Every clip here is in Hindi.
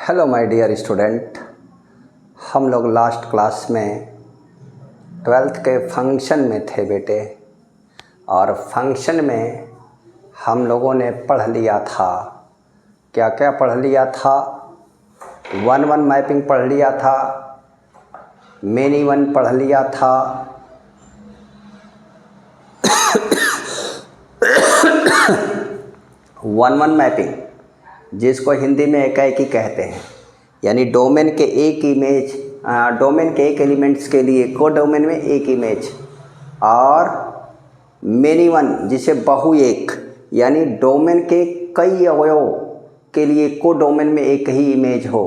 हेलो माय डियर स्टूडेंट, हम लोग लास्ट क्लास में 12th के फंक्शन में थे बेटे। और फंक्शन में हम लोगों ने पढ़ लिया था, क्या क्या पढ़ लिया था। 1-1 मैपिंग पढ़ लिया था, मेनी वन पढ़ लिया था, वन मैपिंग जिसको हिंदी में एकाएकी कहते हैं, यानी डोमेन के एक इमेज, डोमेन के एक एलिमेंट्स के लिए को डोमेन में एक इमेज, और मेनी वन जिसे बहु एक, यानी डोमेन के कई अवयव के लिए को डोमेन में एक ही इमेज हो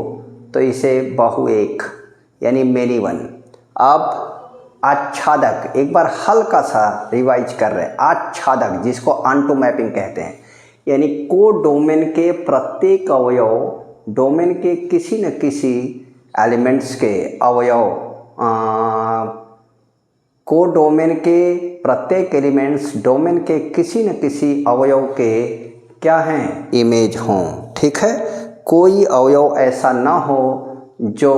तो इसे बहु एक यानी मेनी वन। अब आच्छादक, एक बार हल्का सा रिवाइज कर रहे हैं। आच्छादक जिसको ऑन्टो मैपिंग कहते हैं, यानी को डोमेन के प्रत्येक अवयव डोमेन के किसी न किसी एलिमेंट्स के अवयव, को डोमेन के प्रत्येक एलिमेंट्स डोमेन के किसी न किसी अवयव के क्या हैं, इमेज हों। ठीक है, कोई अवयव ऐसा ना हो जो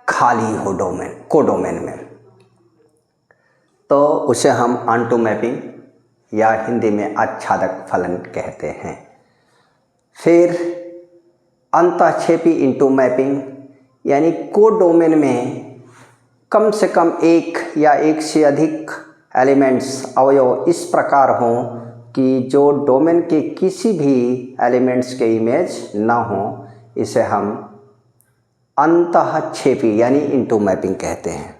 खाली हो डोमेन, को डोमेन में, तो उसे हम ऑन्टो मैपिंग या हिंदी में आच्छादक फलन कहते हैं। फिर अंतःक्षेपी इनटू मैपिंग, यानी को डोमेन में कम से कम एक या एक से अधिक एलिमेंट्स अवयव इस प्रकार हों कि जो डोमेन के किसी भी एलिमेंट्स के इमेज ना हो, इसे हम अंतःक्षेपी यानी इनटू मैपिंग कहते हैं।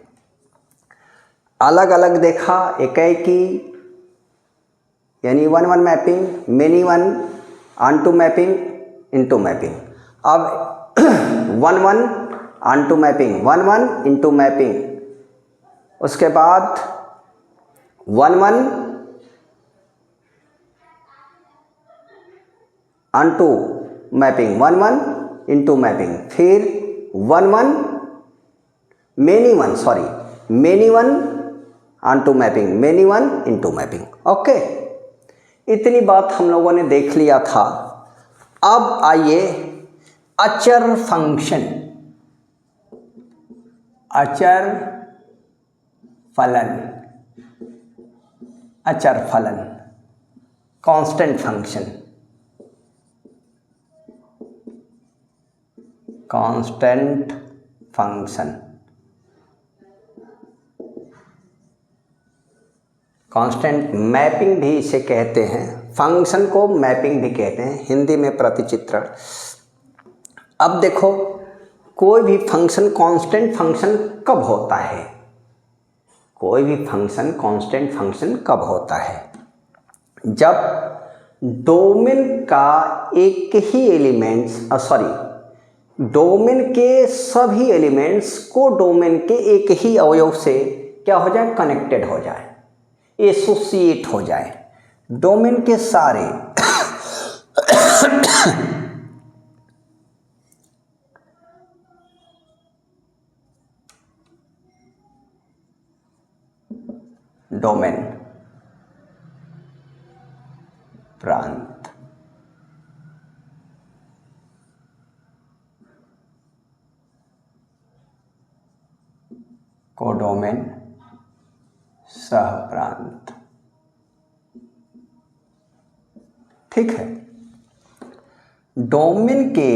अलग अलग देखा, एकाएकी यानी 1-1 mapping, many one, onto mapping, into mapping. अब 1-1 ऑन्टो मैपिंग, 1-1 इनटू मैपिंग, उसके बाद 1-1 ऑन्टो मैपिंग, 1-1 इनटू मैपिंग, फिर 1-1 many one, many one onto mapping, many one into mapping. Okay, इतनी बात हम लोगों ने देख लिया था। अब आइए अचर फंक्शन, अचर फलन, अचर फलन, constant function, constant function, constant mapping भी इसे कहते हैं, फंक्शन को मैपिंग भी कहते हैं, हिंदी में प्रतिचित्रण। अब देखो, कोई भी फंक्शन कांस्टेंट फंक्शन कब होता है, कोई भी फंक्शन कांस्टेंट फंक्शन कब होता है, जब डोमेन का एक ही एलिमेंट्स, डोमेन के सभी एलिमेंट्स को डोमेन के एक ही अवयव से क्या हो जाए, कनेक्टेड हो जाए, एसोसिएट हो जाए। डोमेन के सारे डोमेन, प्रांत, कोडोमेन, सहप्रांत। ठीक है, डोमेन के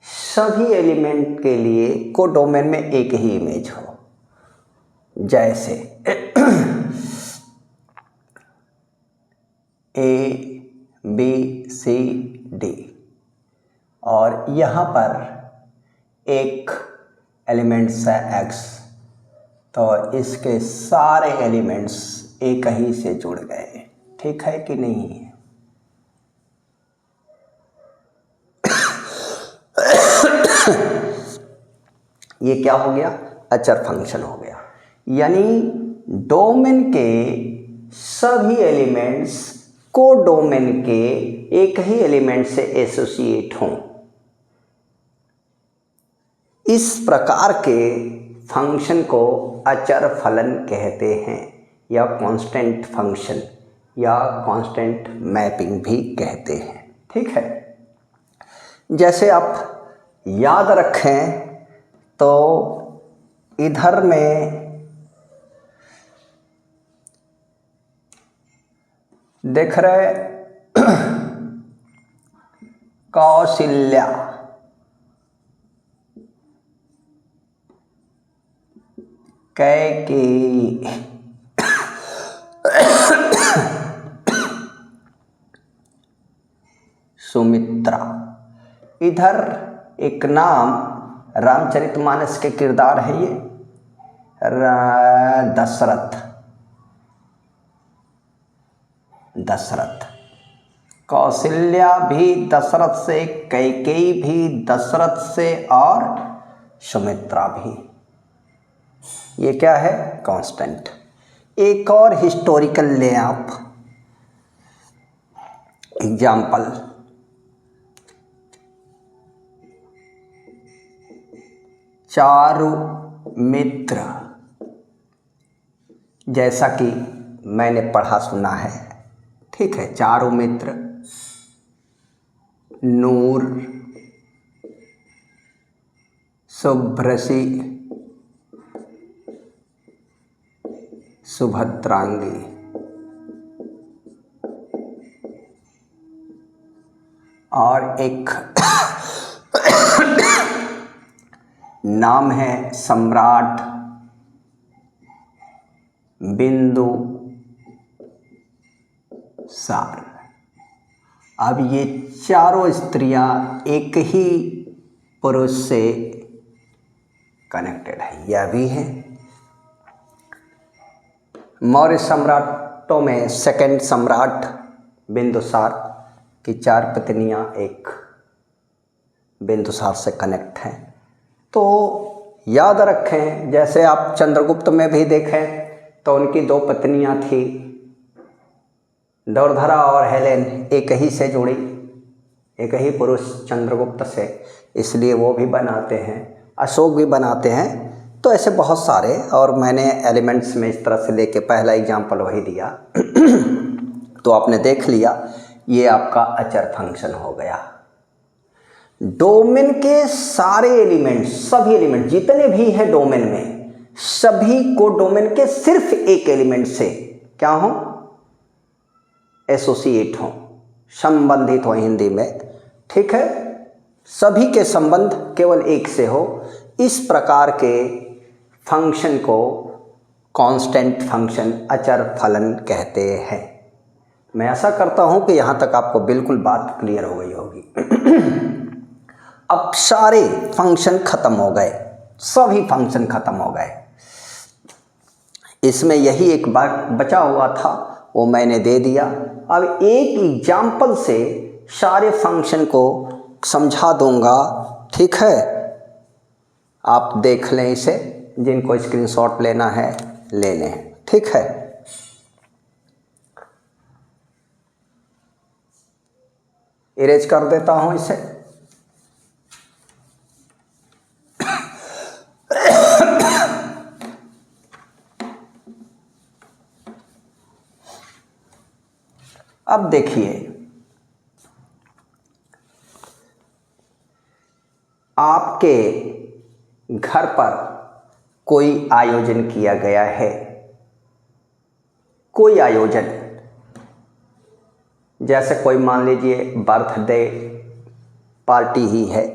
सभी एलिमेंट के लिए को डोमेन में एक ही इमेज हो, जैसे A, B, C, D, और यहाँ पर एक एलिमेंट्स है X, तो इसके सारे एलिमेंट्स एक ही से जुड़ गए। ठीक है कि नहीं है? ये क्या हो गया, अचर फंक्शन हो गया, यानी डोमेन के सभी एलिमेंट्स को डोमेन के एक ही एलिमेंट से एसोसिएट हों। इस प्रकार के फंक्शन को अचर फलन कहते हैं, या कांस्टेंट फंक्शन या कांस्टेंट मैपिंग भी कहते हैं। ठीक है, जैसे आप याद रखें तो इधर में देख रहे कौशल्या, कैकेयी, सुमित्रा। इधर एक नाम रामचरितमानस के किरदार है ये दशरथ। दशरथ, कौशल्या भी दशरथ से, कैकेयी भी दशरथ से और सुमित्रा भी। ये क्या है? कांस्टेंट। एक और हिस्टोरिकल ले आप एग्जाम्पल। चारुमित्र, जैसा कि मैंने पढ़ा सुना है, ठीक है। चारुमित्र, नूर, शुभ्रसी, सुभद्रांगी। और एक नाम है सम्राट बिंदुसार। अब ये चारों स्त्रियां एक ही पुरुष से कनेक्टेड है। यह भी है मौर्य सम्राटों में सेकंड सम्राट बिंदुसार की 4 पत्नियां एक बिंदुसार से कनेक्ट हैं। तो याद रखें, जैसे आप चंद्रगुप्त में भी देखें तो उनकी 2 पत्नियां थी, दौरधरा और हेलेन, एक ही से जुड़ी, एक ही पुरुष चंद्रगुप्त से, इसलिए वो भी बनाते हैं, अशोक भी बनाते हैं। तो ऐसे बहुत सारे, और मैंने एलिमेंट्स में इस तरह से लेके पहला एग्जाम्पल वही दिया तो आपने देख लिया, ये आपका अचर फंक्शन हो गया। डोमेन के सारे एलिमेंट, सभी एलिमेंट जितने भी हैं डोमेन में, सभी को डोमेन के सिर्फ एक एलिमेंट से क्या हो? एसोसिएट हो, संबंधित हो हिंदी में, ठीक है। सभी के संबंध केवल एक से हो। इस प्रकार के फंक्शन को कांस्टेंट फंक्शन, अचर फलन कहते हैं। मैं आशा करता हूं कि यहां तक आपको बिल्कुल बात क्लियर हो गई होगी। अब सारे फंक्शन खत्म हो गए, सभी फंक्शन खत्म हो गए। इसमें यही एक बात बचा हुआ था, वो मैंने दे दिया। अब एक एग्जाम्पल से सारे फंक्शन को समझा दूंगा, ठीक है। आप देख लें इसे, जिनको स्क्रीनशॉट लेना है ले लें, ठीक है। इरेज कर देता हूं इसे। अब देखिए, आपके घर पर कोई आयोजन किया गया है, कोई आयोजन, जैसे कोई मान लीजिए बर्थडे पार्टी ही है,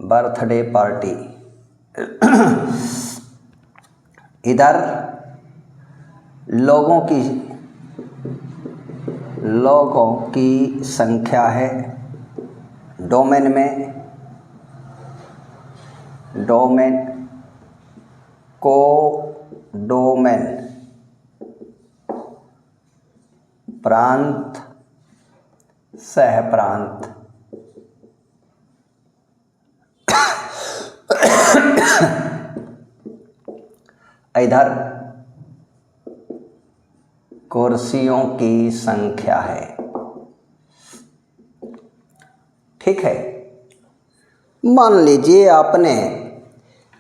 बर्थडे पार्टी। इधर लोगों की संख्या है डोमेन में, डोमेन को डोमेन, प्रांत सह प्रांत। इधर कुर्सियों की संख्या है, ठीक है। मान लीजिए आपने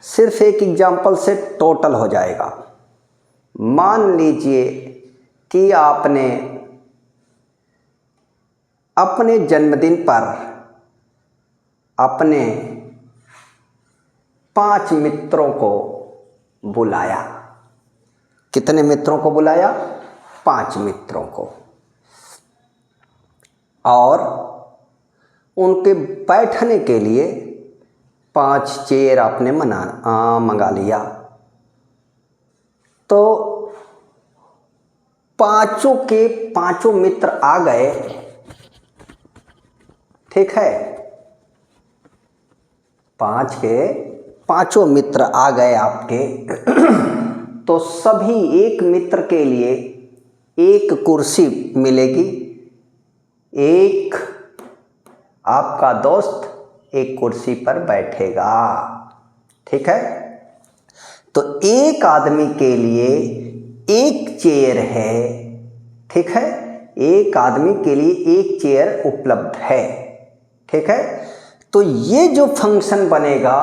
सिर्फ एक एग्जाम्पल से टोटल हो जाएगा। मान लीजिए कि आपने अपने जन्मदिन पर अपने 5 मित्रों को बुलाया। कितने मित्रों को बुलाया? 5 मित्रों को। और उनके बैठने के लिए 5 चेयर आपने मंगा लिया। तो पांचों के पांचों मित्र आ गए, ठीक है, 5 के पांचों मित्र आ गए आपके। तो सभी एक मित्र के लिए एक कुर्सी मिलेगी। एक आपका दोस्त एक कुर्सी पर बैठेगा, ठीक है। तो एक आदमी के लिए एक चेयर है, ठीक है, एक आदमी के लिए एक चेयर उपलब्ध है, ठीक है। तो ये जो फंक्शन बनेगा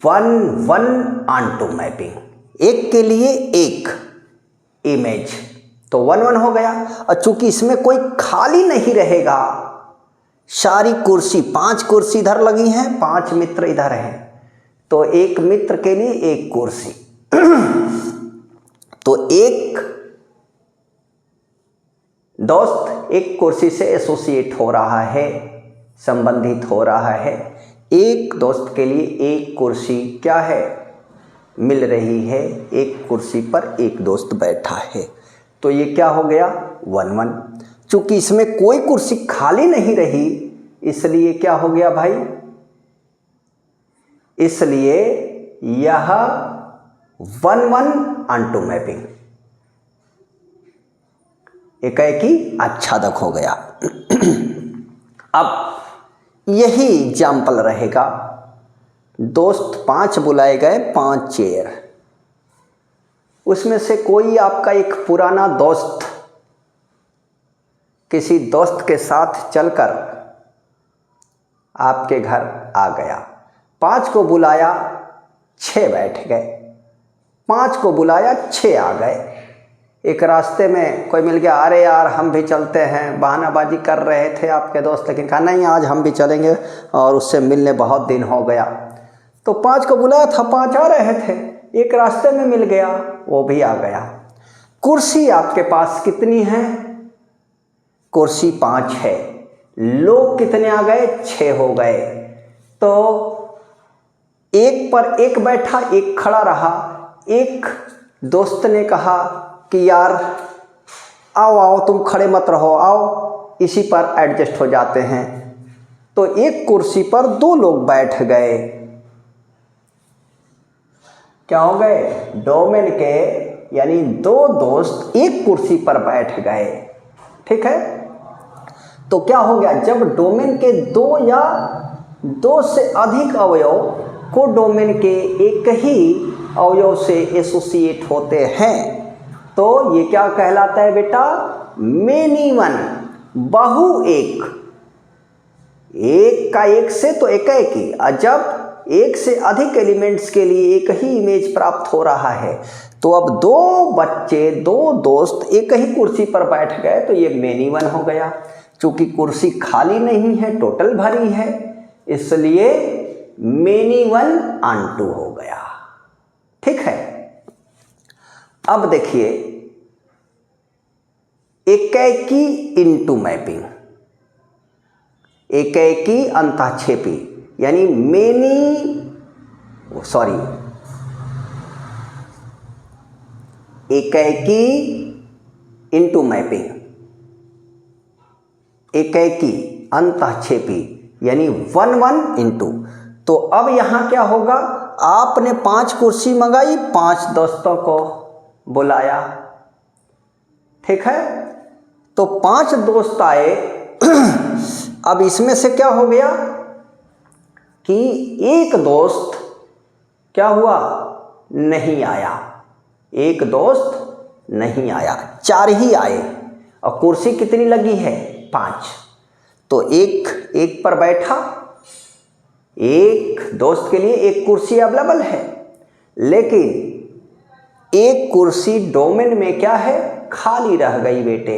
1:1 मैपिंग, एक के लिए एक इमेज, तो 1:1 हो गया। और चूंकि इसमें कोई खाली नहीं रहेगा, सारी कुर्सी 5 कुर्सी इधर लगी हैं, 5 मित्र इधर हैं, तो एक मित्र के लिए एक कुर्सी। तो एक दोस्त एक कुर्सी से एसोसिएट हो रहा है, संबंधित हो रहा है। एक दोस्त के लिए एक कुर्सी क्या है, मिल रही है, एक कुर्सी पर एक दोस्त बैठा है। तो ये क्या हो गया 1:1। चूंकि इसमें कोई कुर्सी खाली नहीं रही, इसलिए क्या हो गया भाई, इसलिए यह 1:1 मैपिंग एकाएकी आच्छादक हो गया। अब यही एग्जाम्पल रहेगा, दोस्त 5 बुलाए गए, 5 चेयर, उसमें से कोई आपका एक पुराना दोस्त किसी दोस्त के साथ चलकर आपके घर आ गया। 5 को बुलाया, 6 बैठ गए, 5 को बुलाया, 6 आ गए। एक रास्ते में कोई मिल गया, अरे यार हम भी चलते हैं, बहानाबाजी कर रहे थे आपके दोस्त, लेकिन कहा नहीं आज हम भी चलेंगे और उससे मिलने बहुत दिन हो गया। तो 5 को बुलाया था, 5 आ रहे थे, एक रास्ते में मिल गया, वो भी आ गया। कुर्सी आपके पास कितनी है? कुर्सी 5 है। लोग कितने आ गए? 6 हो गए। तो एक पर एक बैठा, एक खड़ा रहा। एक दोस्त ने कहा कि यार आओ आओ तुम खड़े मत रहो, आओ इसी पर एडजस्ट हो जाते हैं। तो एक कुर्सी पर 2 लोग बैठ गए। क्या हो गए? डोमेन के यानी 2 दोस्त एक कुर्सी पर बैठ गए, ठीक है। तो क्या हो गया, जब डोमेन के 2 या 2 से अधिक अवयव को डोमेन के एक ही अवयव से एसोसिएट होते हैं, तो ये क्या कहलाता है बेटा? मेनी वन, बहु एक। एक का एक से तो एकाएकी, और जब एक से अधिक एलिमेंट्स के लिए एक ही इमेज प्राप्त हो रहा है, तो अब 2 बच्चे 2 दोस्त एक ही कुर्सी पर बैठ गए, तो ये मेनी वन हो गया। चूंकि कुर्सी खाली नहीं है, टोटल भरी है, इसलिए मेनी वन ऑन 2 हो गया, ठीक है। अब देखिए एकाएकी इनटू मैपिंग, एकाएकी अंतःक्षेपी यानी एकाएकी इनटू मैपिंग, एकाएकी अंतःक्षेपी यानी 1:1 इनटू। तो अब यहां क्या होगा, आपने 5 कुर्सी मंगाई, 5 दोस्तों को बुलाया, ठीक है। तो 5 दोस्त आए। अब इसमें से क्या हो गया कि एक दोस्त क्या हुआ, नहीं आया, एक दोस्त नहीं आया, 4 ही आए और कुर्सी कितनी लगी है? 5। तो एक पर बैठा, एक दोस्त के लिए एक कुर्सी अवेलेबल है, लेकिन एक कुर्सी डोमेन में क्या है, खाली रह गई बेटे।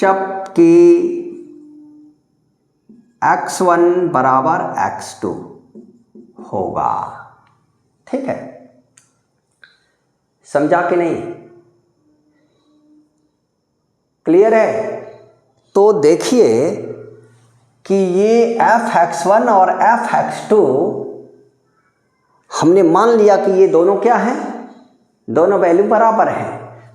जबकि x1 बराबर x2 होगा। ठीक है, समझा कि नहीं? क्लियर है? तो देखिए कि ये f(x1) और f(x2) हमने मान लिया कि ये दोनों क्या हैं, दोनों वैल्यू बराबर हैं।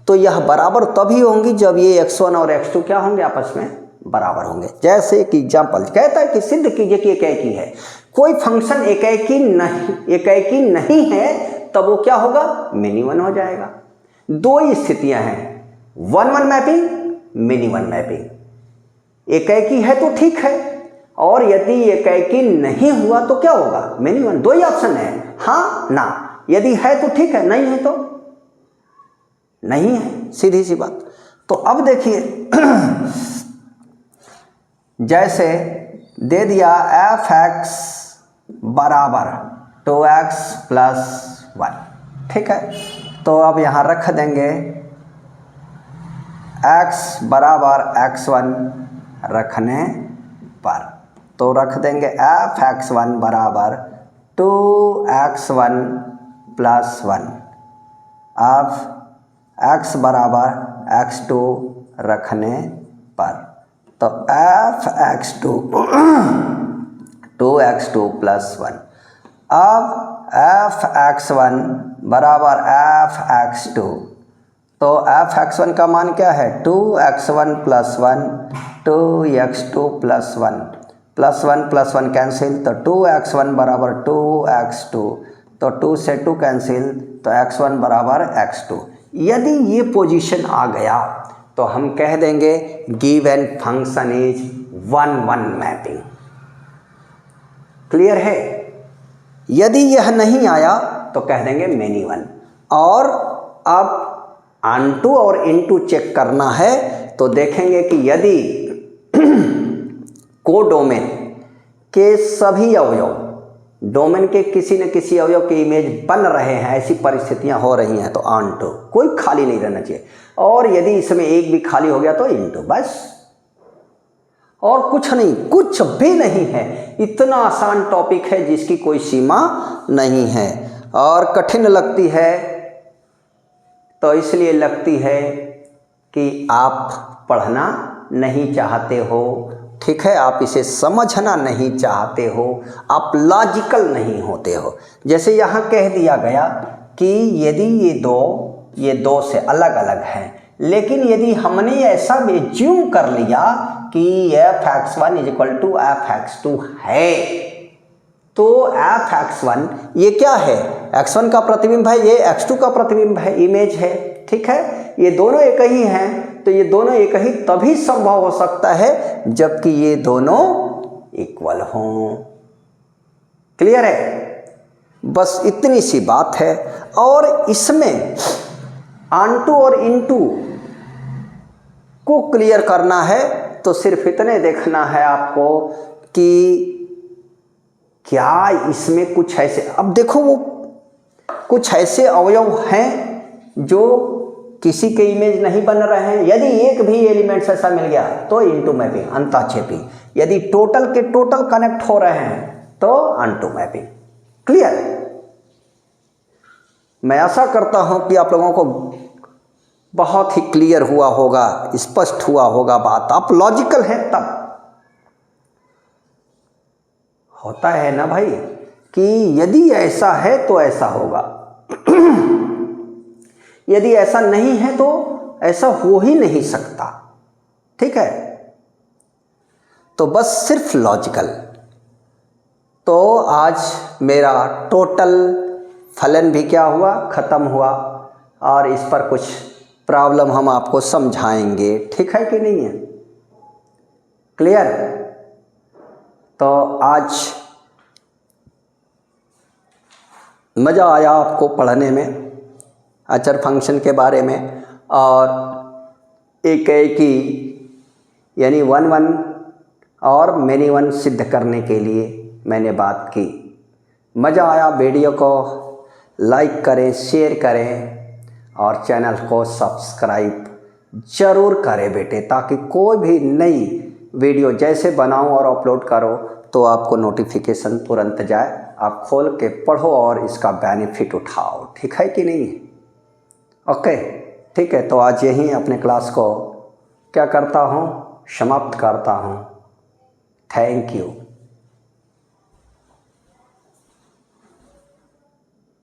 तो यह बराबर तभी होंगी जब ये x1 और x2 क्या होंगे, आपस में बराबर होंगे। जैसे एक एग्जांपल कहता है कि सिद्ध कीजिए कि एकाएकी है। कोई फंक्शन एकाएकी नहीं है तब वो क्या होगा, मिनी-वन हो जाएगा। दो ही स्थितियां हैं, 1-1 मैपिंग, मिनी-वन मैपिंग। एकाएकी है तो ठीक है, और यदि एकाएकी नहीं हुआ तो क्या होगा, मिनी-वन। दो ही ऑप्शन है, हाँ ना। यदि है तो ठीक है, नहीं है तो नहीं है, सीधी सी बात। तो अब देखिए जैसे दे दिया f(x) बराबर 2x + 1। ठीक है, तो अब यहाँ रख देंगे x बराबर x1 रखने पर, तो रख देंगे f(x1) बराबर 2x1 + 1। अब x बराबर x2 रखने पर, तो f(x2) 2x2 + 1। अब f(x1) बराबर f(x2), तो f(x1) का मान क्या है, 2x1 + 1, 2x2 + 1, +1 कैंसिल, तो 2x1 बराबर 2x2, तो 2 से 2 कैंसिल, तो x1 बराबर x2। यदि ये पोजीशन आ गया तो हम कह देंगे given function is 1-1 mapping. Clear है? यदि यह नहीं आया तो कह देंगे मिनी-वन। और अब ऑनटू और इनटू चेक करना है, तो देखेंगे कि यदि कोडोमेन के सभी अवयव, डोमेन के किसी न किसी अवयव के इमेज बन रहे हैं, ऐसी परिस्थितियां हो रही हैं, तो ऑनटू, कोई खाली नहीं रहना चाहिए। और यदि इसमें एक भी खाली हो गया तो इनटू, बस, और कुछ नहीं, कुछ भी नहीं है। इतना आसान टॉपिक है जिसकी कोई सीमा नहीं है। और कठिन लगती है तो इसलिए लगती है कि आप पढ़ना नहीं चाहते हो। ठीक है, आप इसे समझना नहीं चाहते हो, आप लॉजिकल नहीं होते हो। जैसे यहाँ कह दिया गया कि यदि ये दो से अलग अलग हैं, लेकिन यदि हमने ऐसा एज्यूम कर लिया कि f(x1) = f(x2) है, तो f(x1) ये क्या है, x1 का प्रतिबिंब है, ये x2 का प्रतिबिंब है, इमेज है। ठीक है, ये दोनों एक ही हैं, तो ये दोनों एक ही तभी संभव हो सकता है जबकि ये दोनों इक्वल हों। क्लियर है? बस इतनी सी बात है। और इसमें ऑनटू और इनटू को क्लियर करना है तो सिर्फ इतने देखना है आपको कि क्या इसमें कुछ ऐसे, अब देखो वो कुछ ऐसे अवयव हैं जो किसी के इमेज नहीं बन रहे हैं। यदि एक भी एलिमेंट्स ऐसा मिल गया तो इनटू मैपिंग, अंताक्षेपी। यदि टोटल के टोटल कनेक्ट हो रहे हैं तो ऑनटू मैपिंग। क्लियर? मैं आशा करता हूं कि आप लोगों को बहुत ही क्लियर हुआ होगा, स्पष्ट हुआ होगा बात। आप लॉजिकल हैं तब होता है ना भाई, कि यदि ऐसा है तो ऐसा होगा, यदि ऐसा नहीं है तो ऐसा हो ही नहीं सकता। ठीक है, तो बस सिर्फ लॉजिकल। तो आज मेरा टोटल फलन भी क्या हुआ, ख़त्म हुआ, और इस पर कुछ प्रॉब्लम हम आपको समझाएंगे। ठीक है कि नहीं है? क्लियर? तो आज मज़ा आया आपको पढ़ने में अचर फंक्शन के बारे में, और एकाएकी यानी 1-1 और मिनी-वन सिद्ध करने के लिए मैंने बात की। मज़ा आया? वीडियो को लाइक करें, शेयर करें और चैनल को सब्सक्राइब ज़रूर करें बेटे, ताकि कोई भी नई वीडियो जैसे बनाऊं और अपलोड करो तो आपको नोटिफिकेशन तुरंत जाए, आप खोल के पढ़ो और इसका बेनिफिट उठाओ। ठीक है कि नहीं? ओके, ठीक है। तो आज यहीं अपने क्लास को क्या करता हूँ, समाप्त करता हूँ। Thank you.